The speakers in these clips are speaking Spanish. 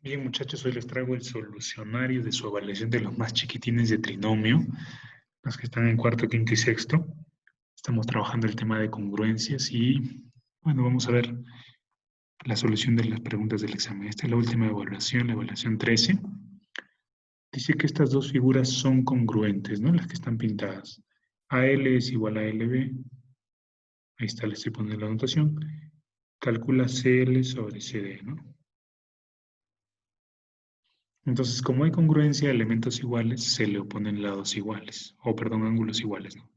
Bien, muchachos, hoy les traigo el solucionario de su evaluación de los más chiquitines de trinomio, los que están en cuarto, quinto y sexto. Estamos trabajando el tema de congruencias y, bueno, vamos a ver la solución de las preguntas del examen. Esta es la última evaluación, la evaluación 13. Dice que estas dos figuras son congruentes, ¿no? Las que están pintadas. AL es igual a LB. Ahí está, le estoy poniendo la anotación. Calcula CL sobre CD, ¿no? Entonces, como hay congruencia de elementos iguales, se le oponen lados iguales, o perdón, ángulos iguales, ¿no?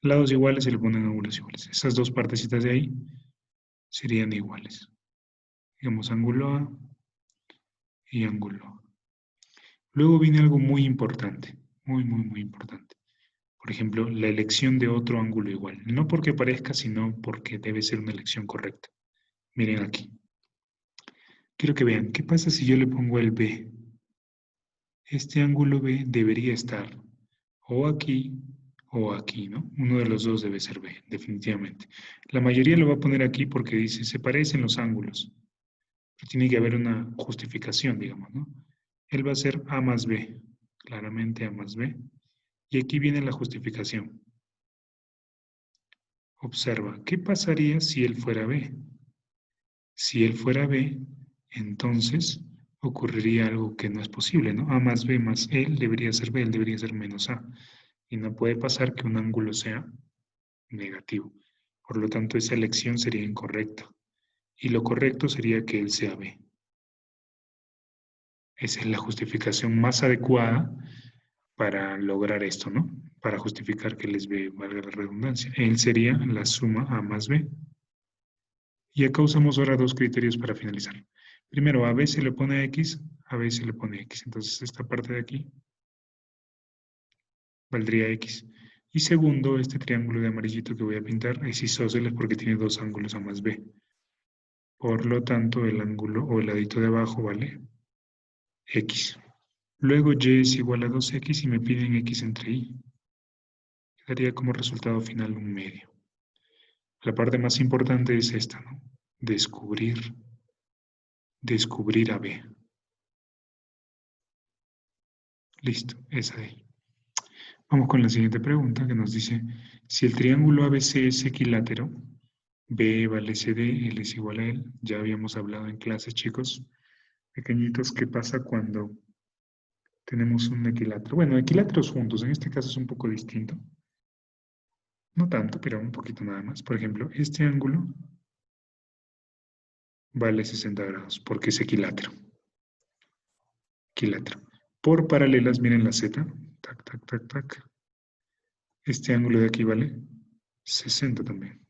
Lados iguales se le ponen ángulos iguales. Esas dos partecitas de ahí serían iguales. Digamos, ángulo A y ángulo A. Luego viene algo muy importante, muy importante. Por ejemplo, la elección de otro ángulo igual. No porque parezca, sino porque debe ser una elección correcta. Miren aquí. Quiero que vean, ¿qué pasa si yo le pongo el B? Este ángulo B debería estar o aquí o aquí, ¿no? Uno de los dos debe ser B, definitivamente. La mayoría lo va a poner aquí porque dice, se parecen los ángulos. Pero tiene que haber una justificación, digamos, ¿no? Él va a ser A más B, claramente A más B. Y aquí viene la justificación. Observa, ¿qué pasaría si él fuera B? Si él fuera B, entonces ocurriría algo que no es posible, ¿no? A más B más él debería ser B, él debería ser menos A. Y no puede pasar que un ángulo sea negativo. Por lo tanto, esa elección sería incorrecta. Y lo correcto sería que él sea B. Esa es la justificación más adecuada para lograr esto, ¿no? Para justificar que él es B, valga la redundancia. Él sería la suma A más B. Y acá usamos ahora dos criterios para finalizar. Primero, a B se le pone X, a B se le pone X. Entonces, esta parte de aquí valdría X. Y segundo, este triángulo de amarillito que voy a pintar es isósceles porque tiene dos ángulos A más B. Por lo tanto, el ángulo o el ladito de abajo vale X. Luego y es igual a 2X y me piden X entre Y. Quedaría como resultado final un medio. La parte más importante es esta, ¿no? Descubrir a B. Listo, esa de ahí. Vamos con la siguiente pregunta que nos dice, si el triángulo ABC es equilátero, B vale CD, L es igual a L. Ya habíamos hablado en clases, chicos, pequeñitos, qué pasa cuando tenemos un equilátero. Bueno, equiláteros juntos, en este caso es un poco distinto. No tanto, pero un poquito nada más. Por ejemplo, este ángulo vale 60 grados porque es equilátero. Equilátero. Por paralelas, miren la Z. Tac, tac, tac, tac. Este ángulo de aquí vale 60 también.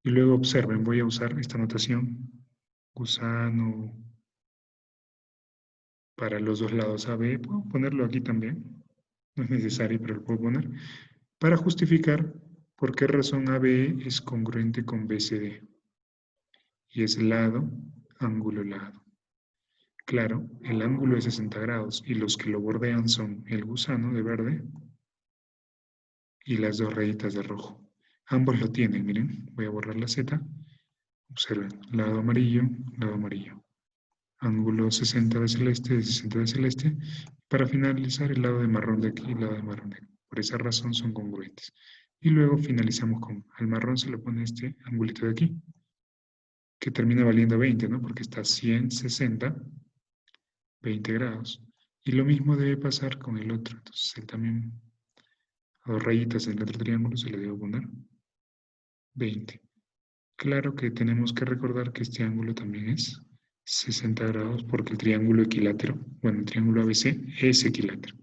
Y luego observen, voy a usar esta notación. Gusano para los dos lados AB. Puedo ponerlo aquí también. No es necesario, pero lo puedo poner. Para justificar por qué razón AB es congruente con BCD. Y es lado, ángulo, lado. Claro, el ángulo es 60 grados y los que lo bordean son el gusano de verde y las dos rayitas de rojo. Ambos lo tienen, miren, voy a borrar la Z. Observen, lado amarillo, lado amarillo. Ángulo 60 de celeste, 60 de celeste. Para finalizar, el lado de marrón de aquí y el lado de marrón de aquí. Por esa razón son congruentes. Y luego finalizamos con, al marrón se le pone este angulito de aquí, que termina valiendo 20, ¿no? Porque está 160, 20 grados. Y lo mismo debe pasar con el otro. Entonces, él también, a dos rayitas en el otro triángulo se le debe poner 20. Claro que tenemos que recordar que este ángulo también es 60 grados porque el triángulo equilátero, bueno, el triángulo ABC es equilátero.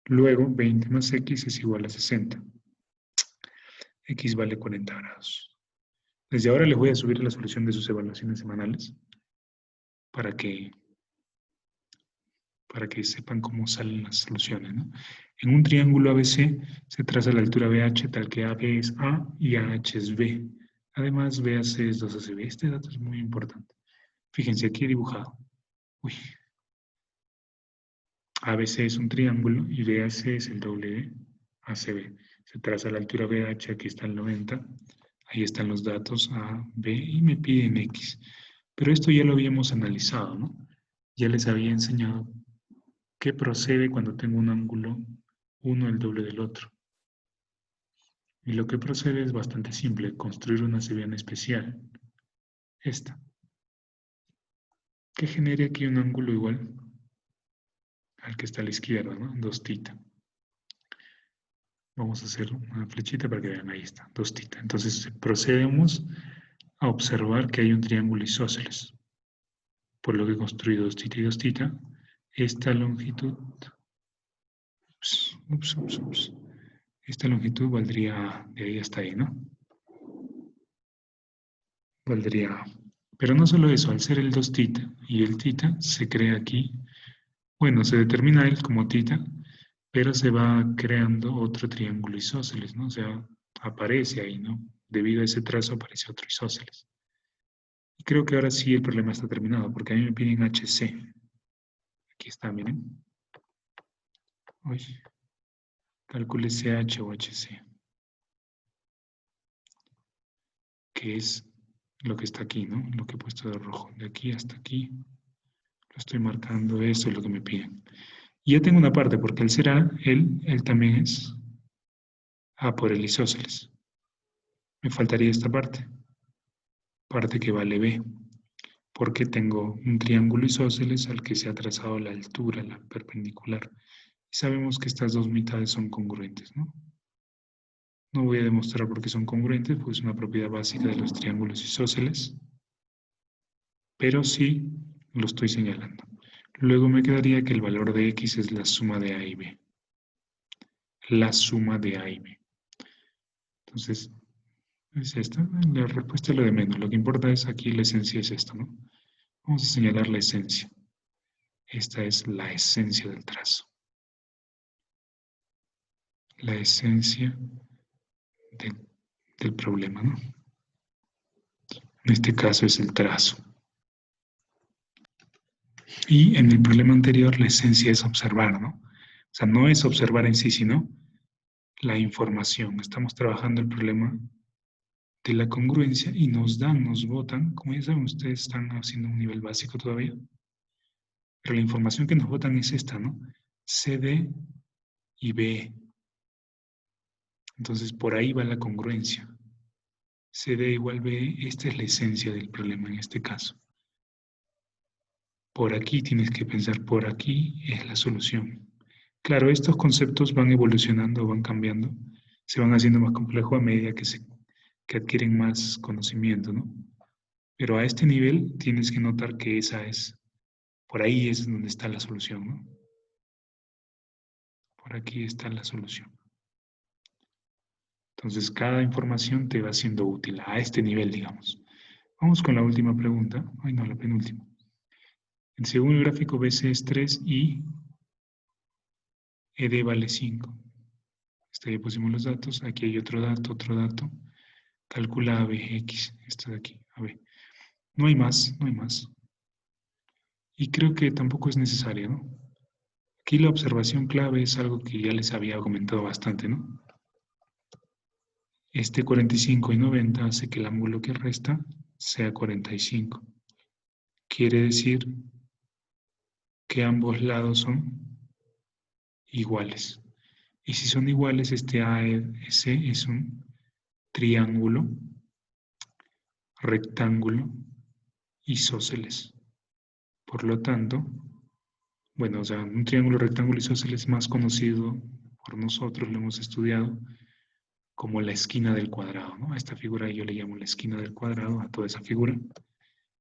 Luego, 20 más X es igual a 60. X vale 40 grados. Desde ahora les voy a subir la solución de sus evaluaciones semanales para que sepan cómo salen las soluciones, ¿no? En un triángulo ABC se traza la altura BH tal que AB es A y AH es B. Además, BAC es 2ACB. Este dato es muy importante. Fíjense, aquí he dibujado. Uy. ABC es un triángulo y BAC es el doble de ACB. Se traza la altura BH, aquí está el 90. Ahí están los datos A, B y me piden X. Pero esto ya lo habíamos analizado, ¿no? Ya les había enseñado qué procede cuando tengo un ángulo uno el doble del otro. Y lo que procede es bastante simple, construir una sevillana especial, esta, que genere aquí un ángulo igual al que está a la izquierda, ¿no? 2θ. Vamos a hacer una flechita para que vean, ahí está, 2θ. Entonces procedemos a observar que hay un triángulo isósceles. Por lo que he construido 2θ y 2θ, esta longitud, esta longitud valdría de ahí hasta ahí, ¿no? Valdría, pero no solo eso, al ser el 2θ y el θ se crea aquí, bueno, se determina él como θ, pero se va creando otro triángulo isósceles, ¿no? O sea, aparece ahí, ¿no? Debido a ese trazo aparece otro isósceles. Y creo que ahora sí el problema está terminado, porque a mí me piden HC. Aquí está, miren. Uy, calcule CH o HC, que es lo que está aquí, ¿no? Lo que he puesto de rojo. De aquí hasta aquí, lo estoy marcando, eso es lo que me piden. Y ya tengo una parte, porque el ser A, él también es A por el isósceles. Me faltaría esta parte que vale B, porque tengo un triángulo isósceles al que se ha trazado la altura, la perpendicular. Y sabemos que estas dos mitades son congruentes, ¿no? No voy a demostrar por qué son congruentes, pues es una propiedad básica de los triángulos isósceles, pero sí lo estoy señalando. Luego me quedaría que el valor de X es la suma de A y B. La suma de A y B. Entonces, es esta. La respuesta es lo de menos. Lo que importa es aquí la esencia es esto, ¿no? Vamos a señalar la esencia. Esta es la esencia del trazo. La esencia del problema, ¿no? En este caso es el trazo. Y en el problema anterior la esencia es observar, ¿no? O sea, no es observar en sí, sino la información. Estamos trabajando el problema de la congruencia y nos votan, como ya saben, ustedes están haciendo un nivel básico todavía, pero la información que nos votan es esta, ¿no? CD y B. Entonces, por ahí va la congruencia. CD igual B, esta es la esencia del problema en este caso. Por aquí tienes que pensar, por aquí es la solución. Claro, estos conceptos van evolucionando, van cambiando, se van haciendo más complejos a medida que adquieren más conocimiento, ¿no? Pero a este nivel tienes que notar que por ahí es donde está la solución, ¿no? Por aquí está la solución. Entonces, cada información te va siendo útil a este nivel, digamos. Vamos con la última pregunta. Ay, no, la penúltima. Según el gráfico BC es 3 y ED vale 5. Ya pusimos los datos. Aquí hay otro dato. Calcula ABX. Esto de aquí, AB. No hay más, no hay más. Y creo que tampoco es necesario, ¿no? Aquí la observación clave es algo que ya les había comentado bastante, ¿no? Este 45 y 90 hace que el ángulo que resta sea 45. Quiere decir que ambos lados son iguales. Y si son iguales, este AEC es un triángulo, rectángulo, isósceles. Por lo tanto, bueno, o sea, un triángulo, rectángulo, isósceles más conocido por nosotros, lo hemos estudiado como la esquina del cuadrado, ¿no? A esta figura yo le llamo la esquina del cuadrado, a toda esa figura.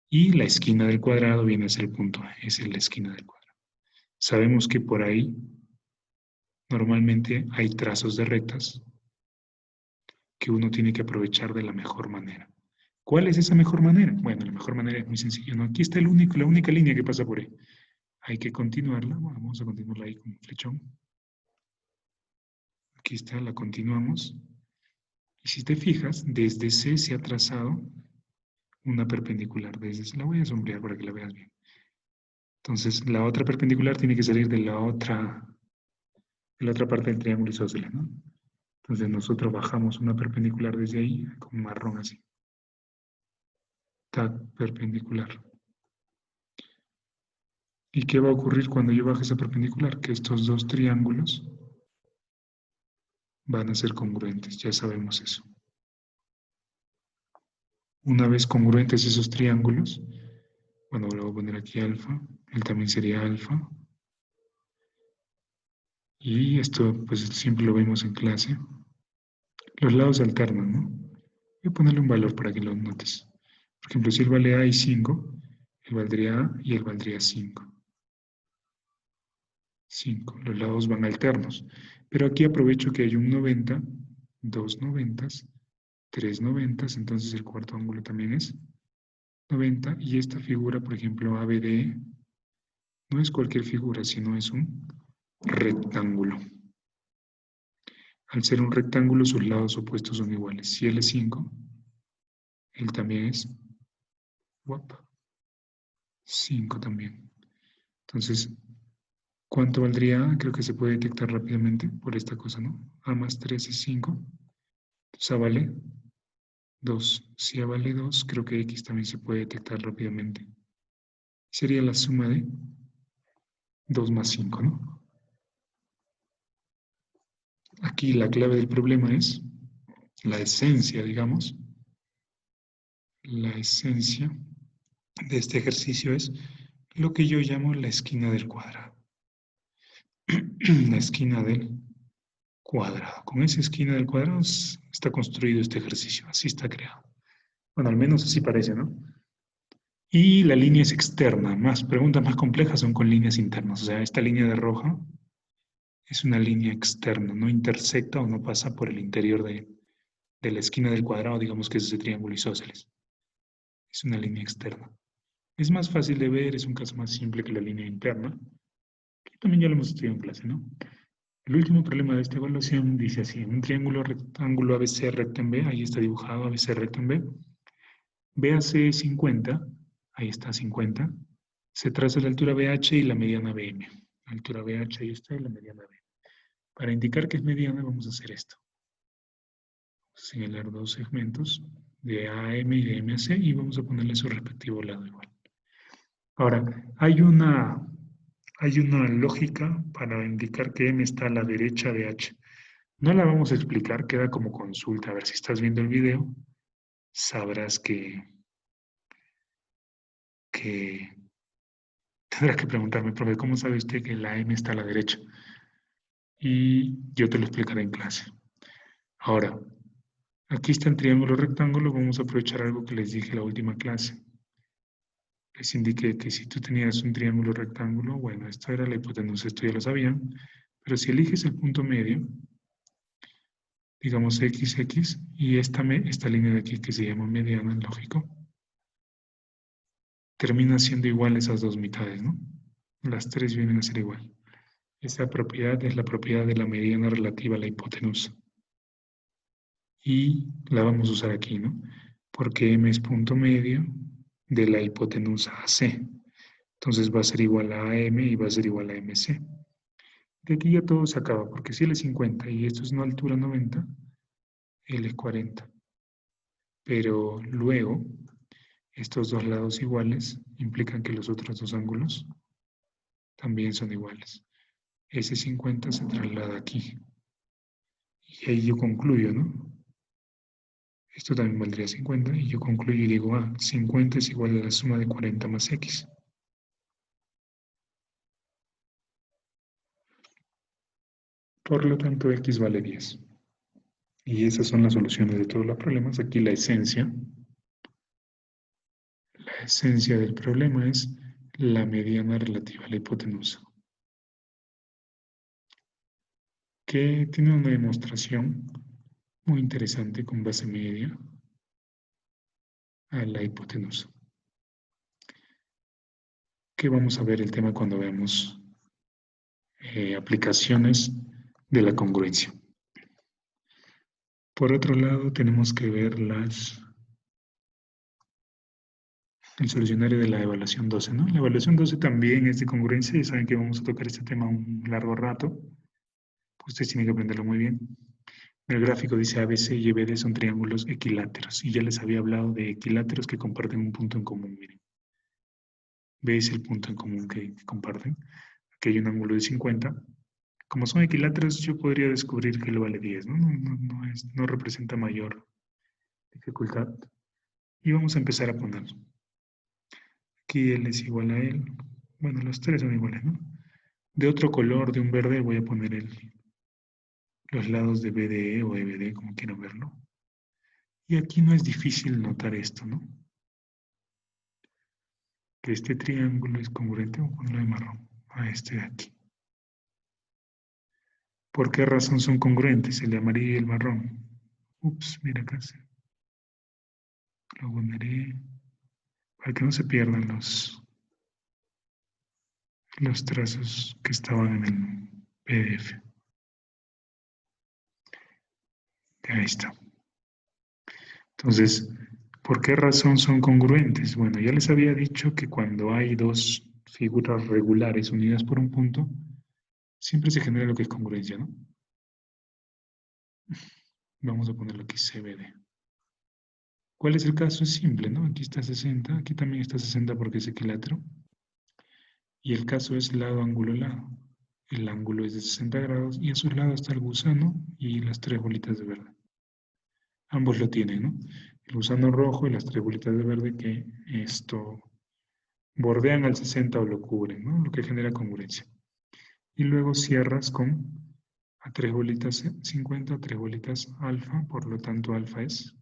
Y la esquina del cuadrado viene a ser el punto A, esa es la esquina del cuadrado. Sabemos que por ahí normalmente hay trazos de rectas que uno tiene que aprovechar de la mejor manera. ¿Cuál es esa mejor manera? Bueno, la mejor manera es muy sencilla, ¿no? Aquí está la única línea que pasa por ahí. Hay que continuarla, bueno, vamos a continuarla ahí con un flechón. Aquí está, la continuamos. Y si te fijas, desde C se ha trazado una perpendicular. La voy a sombrear para que la veas bien. Entonces, la otra perpendicular tiene que salir de la otra parte del triángulo isósceles, ¿no? Entonces, nosotros bajamos una perpendicular desde ahí, con marrón así. Tac, perpendicular. ¿Y qué va a ocurrir cuando yo baje esa perpendicular? Que estos dos triángulos van a ser congruentes, ya sabemos eso. Una vez congruentes esos triángulos, bueno, le voy a poner aquí alfa, él también sería alfa. Y esto, pues siempre lo vemos en clase. Los lados se alternan, ¿no? Voy a ponerle un valor para que lo notes. Por ejemplo, si él vale A y 5, él valdría A y él valdría 5. 5. Los lados van alternos. Pero aquí aprovecho que hay un 90, dos 90, tres 90, entonces el cuarto ángulo también es 90. Y esta figura, por ejemplo, ABD, no es cualquier figura, sino es un rectángulo. Al ser un rectángulo, sus lados opuestos son iguales. Si él es 5, él también es 5 también. Entonces, ¿cuánto valdría A? Creo que se puede detectar rápidamente por esta cosa, ¿no? A más 3 es 5. Entonces A vale 2. Si A vale 2, creo que X también se puede detectar rápidamente. Sería la suma de 2 más 5, ¿no? Aquí la clave del problema es la esencia, digamos. La esencia de este ejercicio es lo que yo llamo la esquina del cuadrado. La esquina del cuadrado. Con esa esquina del cuadrado está construido este ejercicio, así está creado. Bueno, al menos así parece, ¿no? Y la línea es externa. Más preguntas más complejas son con líneas internas. O sea, esta línea de roja es una línea externa, no intersecta o no pasa por el interior de la esquina del cuadrado, digamos que es ese triángulo isósceles. Es una línea externa. Es más fácil de ver, es un caso más simple que la línea interna, que también ya lo hemos estudiado en clase, ¿no? El último problema de esta evaluación dice así: un triángulo rectángulo ABC recto en B, ahí está dibujado ABC recto en B, BAC 50, ahí está 50, se traza la altura BH y la mediana BM. La altura BH ahí está y la mediana BM. Para indicar que es mediana vamos a hacer esto. Señalar dos segmentos de AM y de MAC y vamos a ponerle su respectivo lado igual. Ahora, hay una lógica para indicar que M está a la derecha de H. No la vamos a explicar, queda como consulta. A ver, si estás viendo el video, sabrás que tendrás que preguntarme, profe, ¿cómo sabe usted que la M está a la derecha? Y yo te lo explicaré en clase. Ahora, aquí está el triángulo rectángulo, vamos a aprovechar algo que les dije en la última clase. Les indiqué que si tú tenías un triángulo rectángulo, bueno, esto era la hipotenusa, esto ya lo sabían, pero si eliges el punto medio, digamos XX, y esta línea de aquí que se llama mediana, lógico, termina siendo igual esas dos mitades, ¿no? Las tres vienen a ser igual. Esa propiedad es la propiedad de la mediana relativa a la hipotenusa. Y la vamos a usar aquí, ¿no? Porque M es punto medio de la hipotenusa AC. Entonces va a ser igual a AM y va a ser igual a MC. De aquí ya todo se acaba, porque si L es 50 y esto es una altura 90, L es 40. Pero luego, estos dos lados iguales implican que los otros dos ángulos también son iguales. Ese 50 se traslada aquí. Y ahí yo concluyo, ¿no? Esto también valdría 50 y yo concluyo y digo, 50 es igual a la suma de 40 más X. Por lo tanto, X vale 10. Y esas son las soluciones de todos los problemas. Aquí la esencia del problema es la mediana relativa a la hipotenusa, que tiene una demostración muy interesante con base media a la hipotenusa, que vamos a ver el tema cuando veamos aplicaciones de la congruencia. Por otro lado, tenemos que ver el solucionario de la evaluación 12, ¿no? La evaluación 12 también es de congruencia y saben que vamos a tocar este tema un largo rato. Ustedes tienen que aprenderlo muy bien. El gráfico dice ABC y EBD son triángulos equiláteros y ya les había hablado de equiláteros que comparten un punto en común, miren. B es el punto en común que comparten. Aquí hay un ángulo de 50. Como son equiláteros, yo podría descubrir que lo vale 10, ¿no? No representa mayor dificultad. Y vamos a empezar a poner. Aquí L es igual a L. Bueno, los tres son iguales, ¿no? De otro color, de un verde, voy a poner los lados de BDE o EBD, como quiero verlo. Y aquí no es difícil notar esto, ¿no? Que este triángulo es congruente, voy a ponerlo de marrón, a este de aquí. ¿Por qué razón son congruentes el de amarillo y el marrón? Ups, mira acá. Lo pondré para que no se pierdan los trazos que estaban en el PDF. Ahí está. Entonces, ¿por qué razón son congruentes? Bueno, ya les había dicho que cuando hay dos figuras regulares unidas por un punto, siempre se genera lo que es congruencia, ¿no? Vamos a ponerlo aquí CBD. ¿Cuál es el caso? Es simple, ¿no? Aquí está 60, aquí también está 60 porque es equilátero. Y el caso es lado, ángulo, lado. El ángulo es de 60 grados y a su lado está el gusano y las tres bolitas de verde. Ambos lo tienen, ¿no? El gusano rojo y las tres bolitas de verde que esto bordean al 60 o lo cubren, ¿no? Lo que genera congruencia. Y luego cierras con a tres bolitas 50, a tres bolitas alfa, por lo tanto alfa es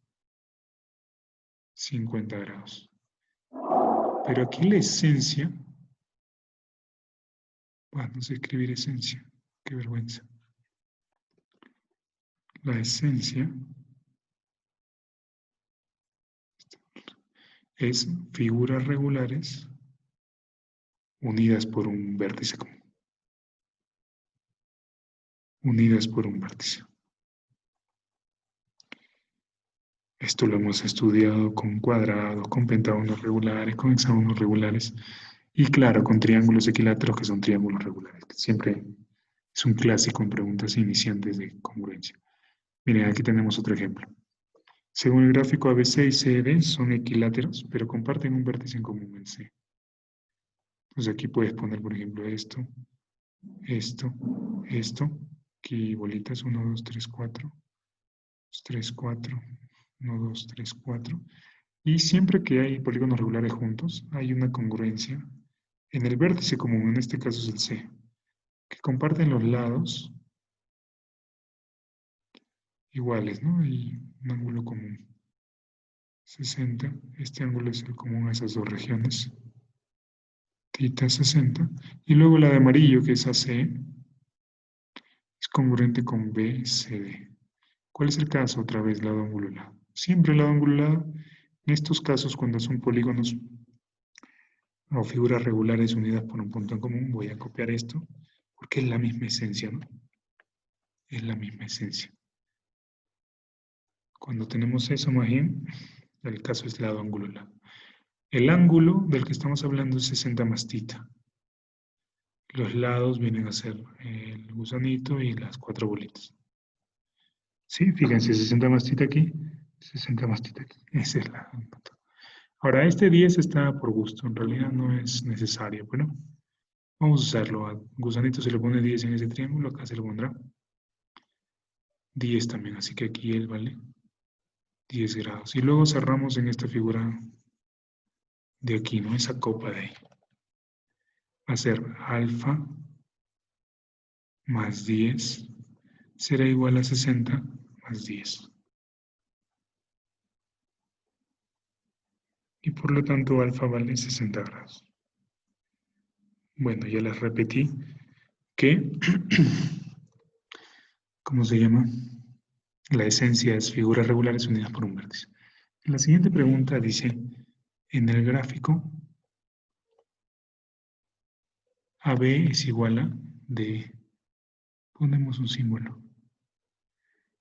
50 grados. Pero aquí la esencia, bueno, no sé escribir esencia, qué vergüenza. La esencia es figuras regulares unidas por un vértice común. Unidas por un vértice. Esto lo hemos estudiado con cuadrados, con pentágonos regulares, con hexágonos regulares y claro, con triángulos equiláteros que son triángulos regulares. Siempre es un clásico en preguntas iniciantes de congruencia. Miren, aquí tenemos otro ejemplo. Según el gráfico ABC y CD son equiláteros, pero comparten un vértice en común, el C. Entonces aquí puedes poner, por ejemplo, esto, esto. Aquí bolitas 1, 2, 3, 4. 3, 4. 1, 2, 3, 4. Y siempre que hay polígonos regulares juntos, hay una congruencia en el vértice común, en este caso es el C, que comparten los lados iguales, ¿no? Y un ángulo común. 60, este ángulo es el común a esas dos regiones. Tita 60. Y luego la de amarillo, que es AC, es congruente con BCD. ¿Cuál es el caso? Otra vez, lado angulado. Siempre lado angulado. En estos casos, cuando son polígonos o figuras regulares unidas por un punto en común, voy a copiar esto, porque es la misma esencia, ¿no? Es la misma esencia. Cuando tenemos eso, más bien, el caso es lado ángulo. El ángulo del que estamos hablando es 60 más tita. Los lados vienen a ser el gusanito y las cuatro bolitas. Sí, fíjense, 60 más tita aquí, 60 más tita aquí. Esa es la nota. Ahora, este 10 está por gusto, en realidad no es necesario, pero vamos a usarlo. A gusanito se le pone 10 en ese triángulo, acá se le pondrá 10 también, así que aquí él vale 10 grados. Y luego cerramos en esta figura de aquí, ¿no? Esa copa de ahí. Va a ser alfa más 10 será igual a 60 más 10. Y por lo tanto alfa vale 60 grados. Bueno, ya les repetí que, ¿cómo se llama? La esencia es figuras regulares unidas por un vértice. La siguiente pregunta dice, en el gráfico, AB es igual a D, ponemos un símbolo,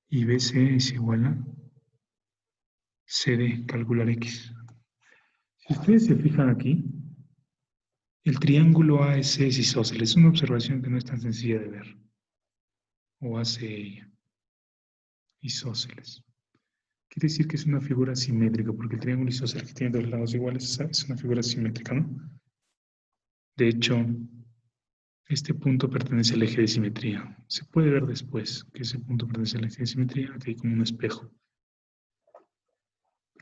y BC es igual a CD, calcular X. Si ustedes se fijan aquí, el triángulo AEC es isósceles. Es una observación que no es tan sencilla de ver. O hace ella. Isósceles. Quiere decir que es una figura simétrica, porque el triángulo isósceles que tiene dos lados iguales es una figura simétrica, ¿no? De hecho, este punto pertenece al eje de simetría. Se puede ver después que ese punto pertenece al eje de simetría. Aquí hay como un espejo.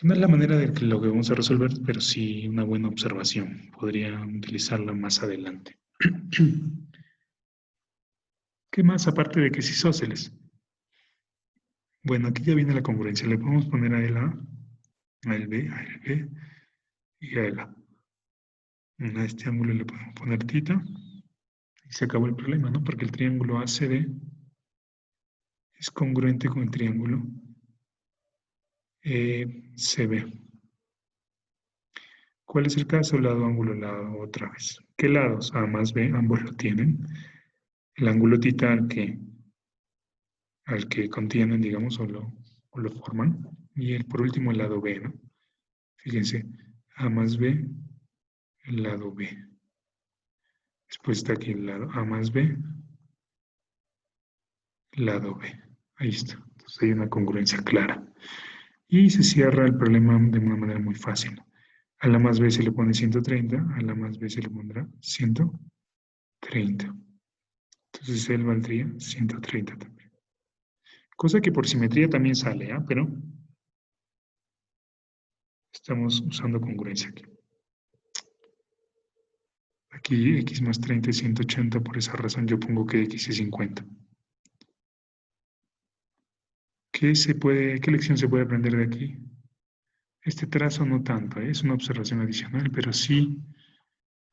No es la manera de que lo que vamos a resolver, pero sí una buena observación. Podría utilizarla más adelante. ¿Qué más aparte de que es isósceles? Bueno, aquí ya viene la congruencia. Le podemos poner a él a él B, a él B y a él A. A este ángulo le podemos poner θ y se acabó el problema, ¿no? Porque el triángulo ACD es congruente con el triángulo CB. ¿Cuál es el caso? Lado, ángulo, lado, otra vez. ¿Qué lados? A más B, ambos lo tienen. El ángulo θ al que contienen, digamos, o lo forman. Y por último el lado B, ¿no? Fíjense, A más B, el lado B. Después está aquí el lado A más B, lado B. Ahí está. Entonces hay una congruencia clara. Y se cierra el problema de una manera muy fácil. A la más B se le pone 130, a la más B se le pondrá 130. Entonces él valdría 130 también. Cosa que por simetría también sale, ¿eh? Pero estamos usando congruencia aquí. Aquí x más 30 es 180, por esa razón yo pongo que x es 50. ¿Qué lección se puede aprender de aquí? Este trazo no tanto, ¿eh? Es una observación adicional, pero sí,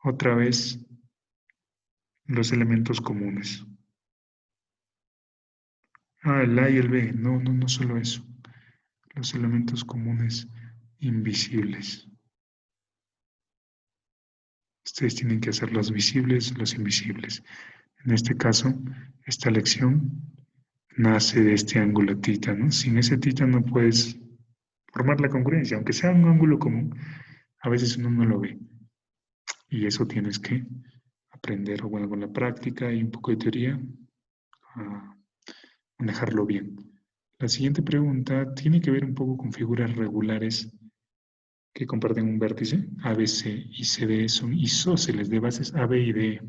otra vez, los elementos comunes. El A y el B, no solo eso. Los elementos comunes invisibles. Ustedes tienen que hacer los visibles, los invisibles. En este caso, esta lección nace de este ángulo θ, ¿no? Sin ese θ no puedes formar la congruencia, aunque sea un ángulo común, a veces uno no lo ve. Y eso tienes que aprender, o bueno, con la práctica y un poco de teoría, a manejarlo bien. La siguiente pregunta tiene que ver un poco con figuras regulares que comparten un vértice. ABC y CD son isósceles de bases AB y D.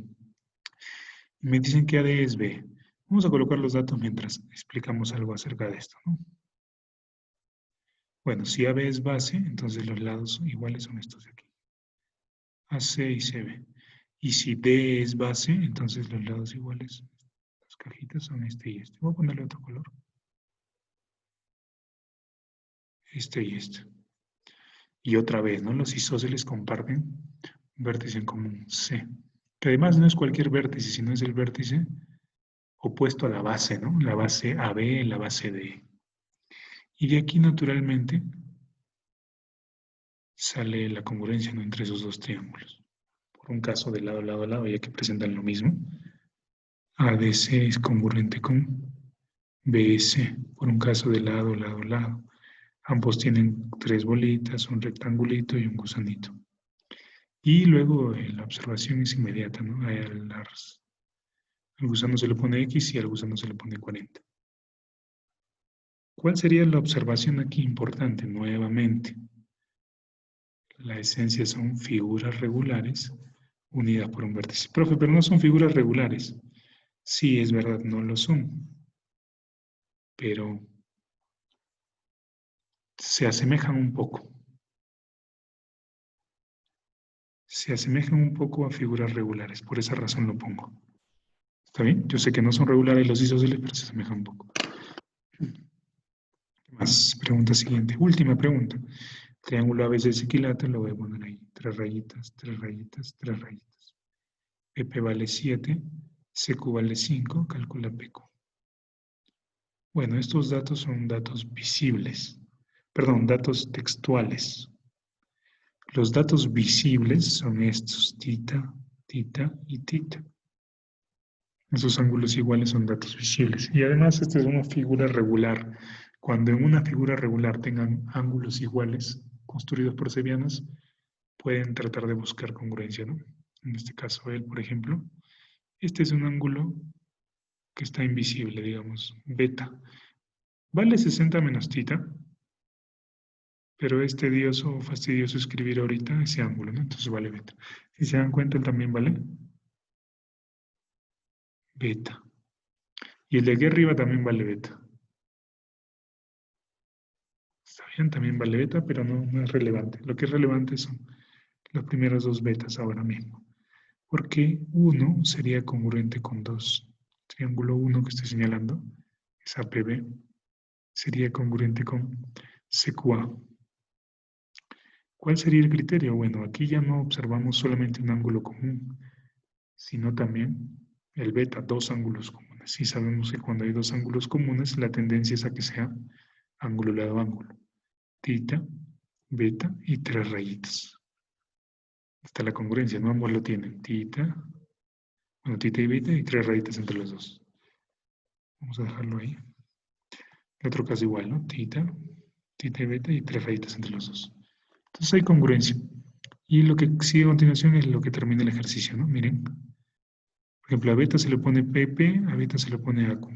Me dicen que AD es B. Vamos a colocar los datos mientras explicamos algo acerca de esto, ¿no? Bueno, si AB es base, entonces los lados iguales son estos de aquí. AC y CB. Y si D es base, entonces los lados iguales, las cajitas son este y este. Voy a ponerle otro color. Este y este. Y otra vez, ¿no? Los isósceles comparten un vértice en común, C. Que además no es cualquier vértice, sino es el vértice opuesto a la base, ¿no? La base AB, la base D. Y de aquí, naturalmente, sale la congruencia, ¿no? Entre esos dos triángulos. Por un caso de lado, lado, lado, ya que presentan lo mismo. ADC es congruente con BS, por un caso de lado, lado, lado. Ambos tienen tres bolitas, un rectangulito y un gusanito. Y luego la observación es inmediata, ¿no? Al gusano se le pone X y al gusano se le pone 40. ¿Cuál sería la observación aquí importante? Nuevamente, la esencia son figuras regulares unidas por un vértice. Profe, pero no son figuras regulares. Sí, es verdad, no lo son. Pero se asemejan un poco. Se asemejan un poco a figuras regulares. Por esa razón lo pongo. ¿Está bien? Yo sé que no son regulares los isósceles, pero se asemejan un poco. Más, pregunta siguiente. Última pregunta. Triángulo ABC es equilátero, lo voy a poner ahí. 3 rayitas, 3 rayitas, 3 rayitas. PP vale 7, CQ vale 5, calcula PQ. Bueno, estos datos son datos visibles. Perdón, datos textuales. Los datos visibles son estos, tita, tita y tita. Esos ángulos iguales son datos visibles. Y además esta es una figura regular. Cuando en una figura regular tengan ángulos iguales construidos por cebianas, pueden tratar de buscar congruencia, ¿no? En este caso, él, por ejemplo, este es un ángulo que está invisible, digamos, beta. Vale 60 menos tita, Pero es tedioso o fastidioso escribir ahorita ese ángulo, ¿no? Entonces vale beta. Si se dan cuenta, él también vale beta. Y el de aquí arriba también vale beta. Está bien, también vale beta, pero no es relevante. Lo que es relevante son los primeros dos betas ahora mismo. Porque 1 sería congruente con 2. Triángulo 1 que estoy señalando, es APB, sería congruente con CQA. ¿Cuál sería el criterio? Bueno, aquí ya no observamos solamente un ángulo común, sino también el beta, dos ángulos comunes. Y sabemos que cuando hay dos ángulos comunes, la tendencia es a que sea ángulo lado ángulo. Tita, beta y tres rayitas. Está la congruencia, ¿no? Ambos lo tienen. Tita, bueno, tita y beta y tres rayitas entre los dos. Vamos a dejarlo ahí. El otro caso igual, ¿no? Tita y beta y tres rayitas entre los dos. Entonces hay congruencia. Y lo que sigue a continuación es lo que termina el ejercicio, ¿no? Miren. Por ejemplo, a beta se le pone PP, a beta se le pone AQ.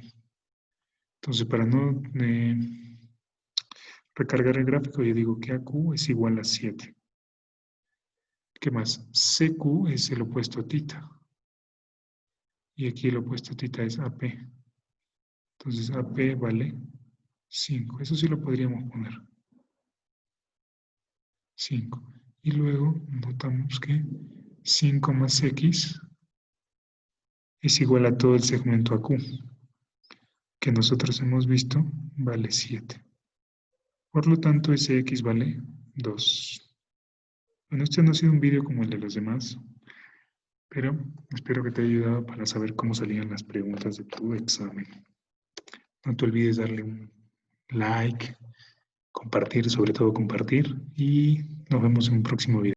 Entonces, para no recargar el gráfico, yo digo que AQ es igual a 7. ¿Qué más? CQ es el opuesto a tita. Y aquí el opuesto a tita es AP. Entonces, AP vale 5. Eso sí lo podríamos poner. 5. Y luego notamos que 5 más X es igual a todo el segmento AQ, que nosotros hemos visto vale 7. Por lo tanto, ese X vale 2. Bueno, este no ha sido un vídeo como el de los demás, pero espero que te haya ayudado para saber cómo salían las preguntas de tu examen. No te olvides darle un like, compartir, sobre todo compartir, y nos vemos en un próximo video.